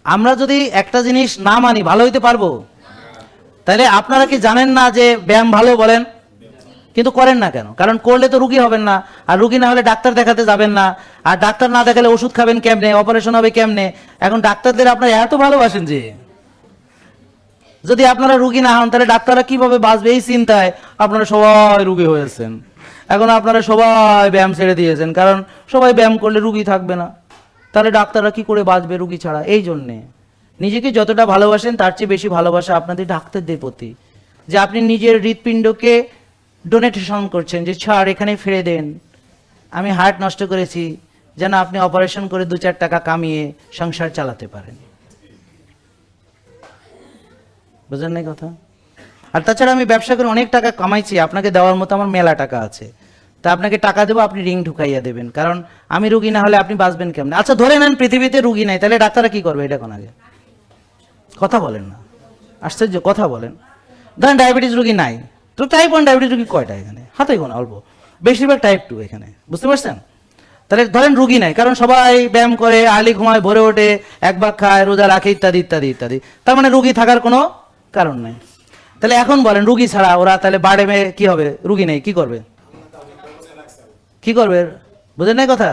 আমরা যদি একটা জিনিস না মানি ভালো হইতে পারবো? তাহলে আপনারা কি জানেন না যে ব্যায়াম ভালো বলেন, কিন্তু করেন না কেন? কারণ করলে তো রুগী হবেন না, আর রুগী না হলে ডাক্তার দেখাতে যাবেন না, আর ডাক্তার না দেখালে ওষুধ খাবেন কেমনে, অপারেশন হবে কেমনে? এখন ডাক্তারদের আপনারা এত ভালোবাসেন যে যদি আপনারা রুগী না হন তাহলে ডাক্তাররা কিভাবে বাঁচবে, এই চিন্তায় আপনারা সবাই রুগী হয়েছেন। এখন আপনারা সবাই ব্যায়াম ছেড়ে দিয়েছেন, কারণ সবাই ব্যায়াম করলে রুগী থাকবে না, তাহলে ডাক্তাররা কি করে বাঁচবে রুগী ছাড়া? এই জন্যে নিজেকে যতটা ভালোবাসেন তার চেয়ে বেশি ভালোবাসা আপনাদের ডাক্তারদের প্রতি, যে আপনি নিজের হৃৎপিণ্ডকে ডোনেটেশন করছেন, যে ছাড় এখানে ফিরে দেন, আমি হার্ট নষ্ট করেছি, যেন আপনি অপারেশন করে 2-4 টাকা কামিয়ে সংসার চালাতে পারেন। বুঝলেন না কথা? আর তাছাড়া আমি ব্যবসা করে অনেক টাকা কামাইছি, আপনাকে দেওয়ার মতো আমার মেলা টাকা আছে, তা আপনাকে টাকা দেবো, আপনি রিং ঢুকাইয়া দেবেন, কারণ আমি রুগী না হলে আপনি বাঁচবেন কেমন? আচ্ছা ধরে নেন পৃথিবীতে রুগী নাই, তাহলে ডাক্তাররা কি করবে? এটা কোন আগে কথা বলেন না, আশ্চর্য কথা বলেন। ধরেন ডায়াবেটিস রুগী নাই, তো টাইপ 1 ডায়াবেটিস রুগী কয়টা এখানে? হাতে গোনা অল্প, বেশিরভাগ টাইপ 2 এখানে, বুঝতে পারছেন? তাহলে ধরেন রুগী নাই, কারণ সবাই ব্যায়াম করে, আর্লি ঘুমায়, ভোরে ওঠে, এক ভাগ খায়, রোজা রাখে, ইত্যাদি ইত্যাদি ইত্যাদি, তার মানে রুগী থাকার কোনো কারণ নেই। তাহলে এখন বলেন রুগী ছাড়া ওরা তাহলে বাড়ে কি হবে? রুগী নেই, কি করবে? কি করবে? বুঝেন না কথা?